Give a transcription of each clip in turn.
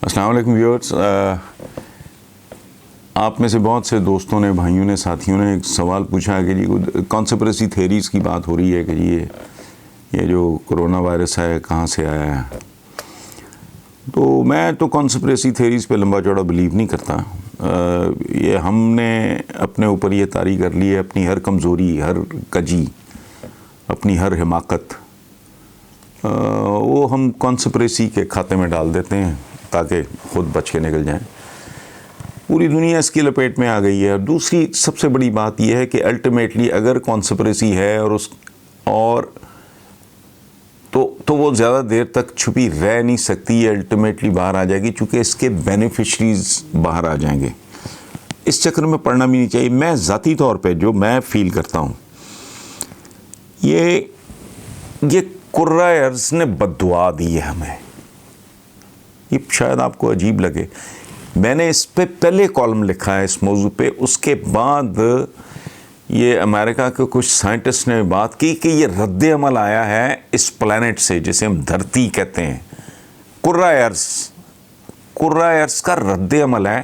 السلام علیکم ویورز. آپ میں سے بہت سے دوستوں نے، بھائیوں نے، ساتھیوں نے ایک سوال پوچھا کہ جی کانسپریسی تھیریز کی بات ہو رہی ہے کہ یہ جو کرونا وائرس ہے کہاں سے آیا ہے. تو میں تو کانسپریسی تھیریز پہ لمبا چوڑا بلیو نہیں کرتا. یہ ہم نے اپنے اوپر یہ طاری کر لی ہے، اپنی ہر کمزوری، ہر کجی، اپنی ہر حماقت وہ ہم کانسپریسی کے کھاتے میں ڈال دیتے ہیں تاکہ خود بچ کے نکل جائیں. پوری دنیا اس کی لپیٹ میں آ گئی ہے. اور دوسری سب سے بڑی بات یہ ہے کہ الٹیمیٹلی اگر کانسپریسی ہے اور تو وہ زیادہ دیر تک چھپی رہ نہیں سکتی. یہ الٹیمیٹلی باہر آ جائے گی چونکہ اس کے بینیفیشریز باہر آ جائیں گے. اس چکر میں پڑھنا بھی نہیں چاہیے. میں ذاتی طور پہ جو میں فیل کرتا ہوں، یہ قرۂ ارض نے بد دعا دی ہے ہمیں. یہ شاید آپ کو عجیب لگے. میں نے اس پہ پہلے کالم لکھا ہے اس موضوع پہ. اس کے بعد یہ امریکہ کے کچھ سائنٹسٹ نے بات کی کہ یہ رد عمل آیا ہے اس پلانٹ سے جسے ہم دھرتی کہتے ہیں. قرۂ ارض کا رد عمل ہے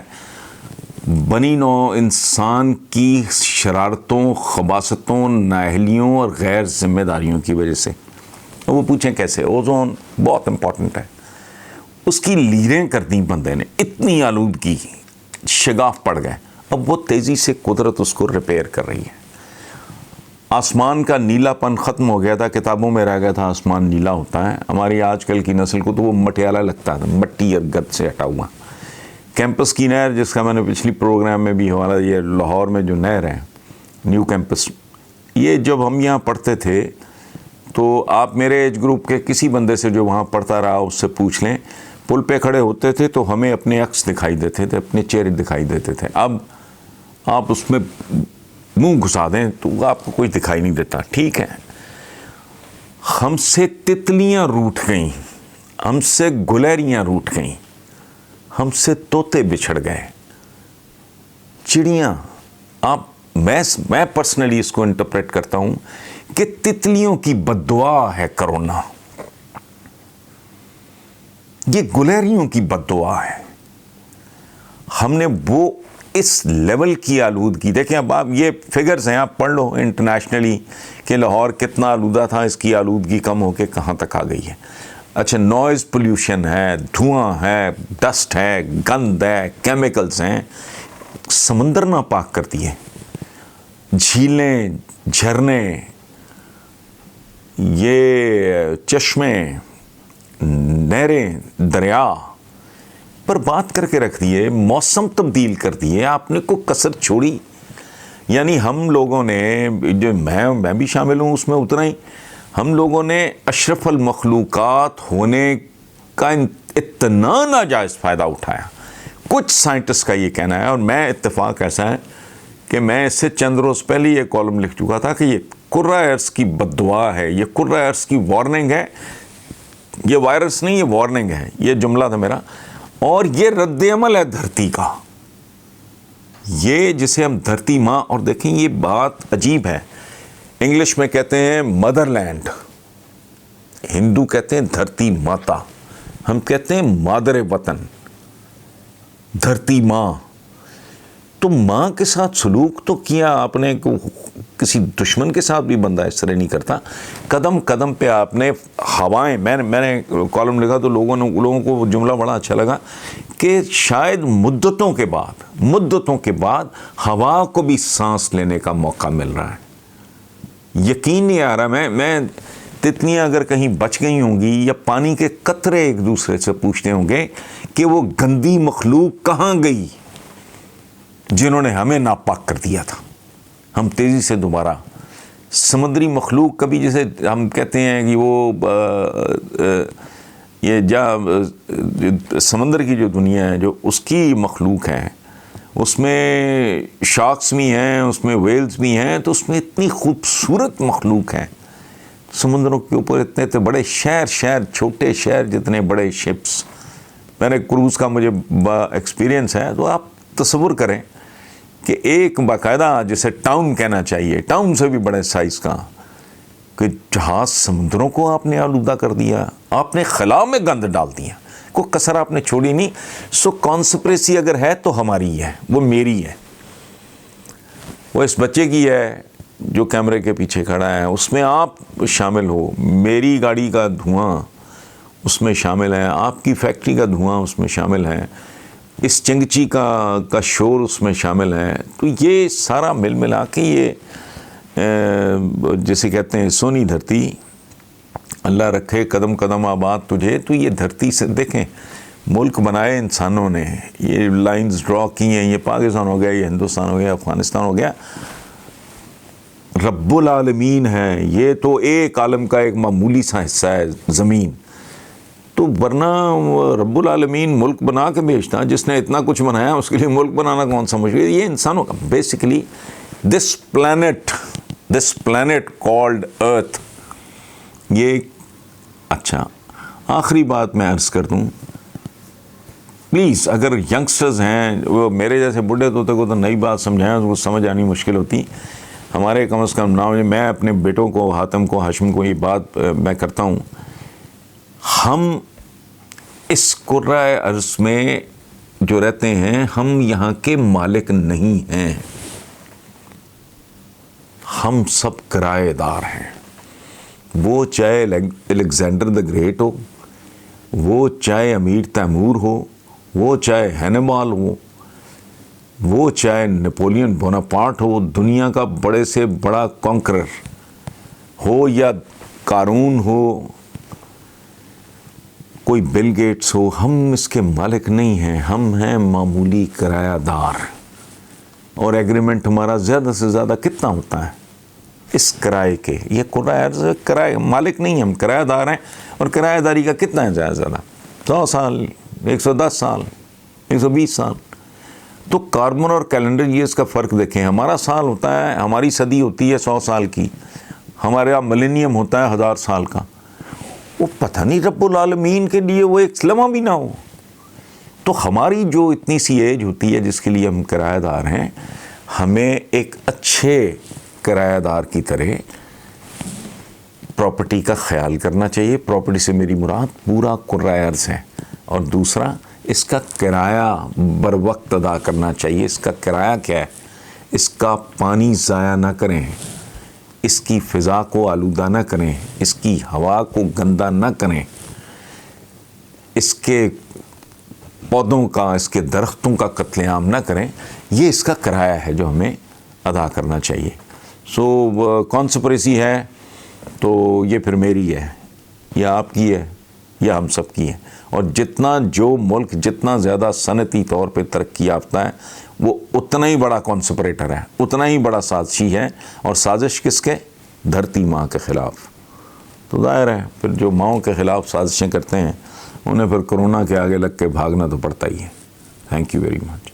بنی نوع انسان کی شرارتوں، خباثتوں، نااہلیوں اور غیر ذمہ داریوں کی وجہ سے. وہ پوچھیں کیسے؟ اوزون بہت امپورٹنٹ ہے. اس کی لیریں کر دیں بندے نے، اتنی آلودگی، شگاف پڑ گئے. اب وہ تیزی سے قدرت اس کو ریپیئر کر رہی ہے. آسمان کا نیلا پن ختم ہو گیا تھا. کتابوں میں رہ گیا تھا آسمان نیلا ہوتا ہے. ہماری آج کل کی نسل کو تو وہ مٹیالہ لگتا تھا، مٹی اور گد سے ہٹا ہوا. کیمپس کی نہر، جس کا میں نے پچھلی پروگرام میں بھی حوالہ دیا، لاہور میں جو نہر ہے نیو کیمپس، یہ جب ہم یہاں پڑھتے تھے تو آپ میرے ایج گروپ کے کسی بندے سے جو وہاں پڑھتا رہا اس سے پوچھ لیں، پل پہ کھڑے ہوتے تھے تو ہمیں اپنے عکس دکھائی دیتے تھے، اپنے چہرے دکھائی دیتے تھے. اب آپ اس میں منہ گھسا دیں تو آپ کو کوئی دکھائی نہیں دیتا. ٹھیک ہے، ہم سے تتلیاں روٹھ گئیں، ہم سے گلیریاں روٹھ گئیں، ہم سے طوطے بچھڑ گئے، چڑیاں. میں پرسنلی اس کو انٹرپریٹ کرتا ہوں کہ تتلیوں کی بد دعا ہے کرونا. یہ گلیریوں کی بد دعا ہے. ہم نے وہ اس لیول کی آلودگی دیکھیں. اب آپ یہ فگرز ہیں، آپ پڑھ لو انٹرنیشنلی کہ لاہور کتنا آلودہ تھا، اس کی آلودگی کم ہو کے کہاں تک آ گئی ہے. اچھا، نوائز پولیوشن ہے، دھواں ہے، ڈسٹ ہے، گند ہے، کیمیکلز ہیں. سمندر ناپاک کر دیے، جھیلیں، جھرنے، یہ چشمے، نہریں، دریا پر بات کر کے رکھ دیے. موسم تبدیل کر دیے. آپ نے کوئی کسر چھوڑی؟ یعنی ہم لوگوں نے، جو میں بھی شامل ہوں اس میں اتنا ہی، ہم لوگوں نے اشرف المخلوقات ہونے کا اتنا ناجائز فائدہ اٹھایا. کچھ سائنٹسٹ کا یہ کہنا ہے، اور میں اتفاق ایسا ہے کہ میں اس سے چند روز پہلے یہ کالم لکھ چکا تھا کہ یہ قرۂ ارض کی بد دعا ہے، یہ قرۂ ارض کی وارننگ ہے. یہ وائرس نہیں، یہ وارننگ ہے. یہ جملہ تھا میرا. اور یہ رد عمل ہے دھرتی کا. یہ جسے ہم دھرتی ماں، اور دیکھیں یہ بات عجیب ہے، انگلش میں کہتے ہیں مدر لینڈ، ہندو کہتے ہیں دھرتی ماتا، ہم کہتے ہیں مادر وطن، دھرتی ماں. تو ماں کے ساتھ سلوک تو کیا آپ نے، کسی دشمن کے ساتھ بھی بندہ اس طرح نہیں کرتا. قدم قدم پہ آپ نے ہوائیں، میں نے کالم لکھا تو لوگوں کو وہ جملہ بڑا اچھا لگا کہ شاید مدتوں کے بعد ہوا کو بھی سانس لینے کا موقع مل رہا ہے. یقین نہیں آ رہا. میں تتلیاں اگر کہیں بچ گئی ہوں گی یا پانی کے قطرے ایک دوسرے سے پوچھتے ہوں گے کہ وہ گندی مخلوق کہاں گئی جنہوں نے ہمیں ناپاک کر دیا تھا. ہم تیزی سے دوبارہ سمندری مخلوق کبھی، جیسے ہم کہتے ہیں کہ وہ یہ سمندر کی جو دنیا ہے، جو اس کی مخلوق ہے، اس میں شارکس بھی ہیں، اس میں ویلز بھی ہیں. تو اس میں اتنی خوبصورت مخلوق ہے. سمندروں کے اوپر اتنے بڑے شہر، چھوٹے شہر جتنے بڑے شپس. میں نے کروز کا مجھے ایکسپیرینس ہے. تو آپ تصور کریں کہ ایک باقاعدہ جسے ٹاؤن کہنا چاہیے، ٹاؤن سے بھی بڑے سائز کا، کہ جہاز سمندروں کو آپ نے آلودہ کر دیا. آپ نے خلا میں گند ڈال دیا. کو کسر آپ نے چھوڑی نہیں. سو کانسپریسی اگر ہے تو ہماری ہے, وہ میری ہے, وہ اس بچے کی ہے جو کیمرے کے پیچھے کھڑا ہے, اس میں آپ شامل ہو. میری گاڑی کا دھواں اس میں شامل ہے, آپ کی فیکٹری کا دھواں اس میں شامل ہے, اس چنگچی کا شور اس میں شامل ہے. تو یہ سارا مل ملا کے یہ جسے کہتے ہیں سونی دھرتی, اللہ رکھے قدم قدم آباد تجھے. تو یہ دھرتی سے دیکھیں ملک بنائے انسانوں نے, یہ لائنز ڈرا کی ہیں, یہ پاکستان ہو گیا, یہ ہندوستان ہو گیا, افغانستان ہو گیا, رب العالمین ہے. یہ تو ایک عالم کا ایک معمولی سا حصہ ہے زمین. تو ورنہ رب العالمین ملک بنا کے بھیجتا, جس نے اتنا کچھ بنایا اس کے لیے ملک بنانا کون سا مشکل ہے. یہ انسانوں کا بیسیکلی دس پلانٹ کالڈ ارتھ. یہ اچھا آخری بات میں عرض کر دوں, پلیز اگر ینگسٹرز ہیں, وہ میرے جیسے بڈھے طوطے کو تو نئی بات سمجھائیں تو وہ سمجھ آنی مشکل ہوتی. ہمارے کم از کم نام, میں اپنے بیٹوں کو, حاتم کو, ہاشم کو یہ بات میں کرتا ہوں, ہم اس کرۂ ارض میں جو رہتے ہیں ہم یہاں کے مالک نہیں ہیں, ہم سب کرایہ دار ہیں. وہ چاہے الیگزینڈر دا گریٹ ہو, وہ چاہے امیر تیمور ہو, وہ چاہے ہینیبال ہو, وہ چاہے نیپولین بوناپارٹ ہو, دنیا کا بڑے سے بڑا کانکرر ہو, یا قارون ہو, کوئی بل گیٹس ہو, ہم اس کے مالک نہیں ہیں. ہم ہیں معمولی کرایہ دار. اور ایگریمنٹ ہمارا زیادہ سے زیادہ کتنا ہوتا ہے اس کرائے کے, یہ کرایہ مالک نہیں, ہم کرایہ دار ہیں. اور کرایہ داری کا کتنا ہے زیادہ سے زیادہ 100 سال, 110 سال, 120 سال. تو کاربن اور کیلنڈر ایئرز کا فرق دیکھیں. ہمارا سال ہوتا ہے, ہماری صدی ہوتی ہے 100 سال کی, ہمارا ملینیم ہوتا ہے 1000 سال کا. وہ پتہ نہیں رب العالمین کے لیے وہ ایک لمحہ بھی نہ ہو. تو ہماری جو اتنی سی ایج ہوتی ہے جس کے لیے ہم کرایہ دار ہیں, ہمیں ایک اچھے کرایہ دار کی طرح پراپرٹی کا خیال کرنا چاہیے. پراپرٹی سے میری مراد پورا کرایہ ارض ہے. اور دوسرا, اس کا کرایہ بر وقت ادا کرنا چاہیے. اس کا کرایہ کیا ہے, اس کا پانی ضائع نہ کریں, اس کی فضا کو آلودہ نہ کریں, اس کی ہوا کو گندا نہ کریں, اس کے پودوں کا, اس کے درختوں کا قتل عام نہ کریں. یہ اس کا کرایہ ہے جو ہمیں ادا کرنا چاہیے. سو کانسپریسی ہے تو یہ پھر میری ہے, یا آپ کی ہے, یا ہم سب کی ہے. اور جتنا جو ملک جتنا زیادہ صنعتی طور پہ ترقی یافتہ ہے, وہ اتنا ہی بڑا کانسپریٹر ہے, اتنا ہی بڑا سازشی ہے. اور سازش کس کے؟ دھرتی ماں کے خلاف. تو ظاہر ہے پھر جو ماؤں کے خلاف سازشیں کرتے ہیں انہیں پھر کرونا کے آگے لگ کے بھاگنا تو پڑتا ہی ہے. Thank you very much.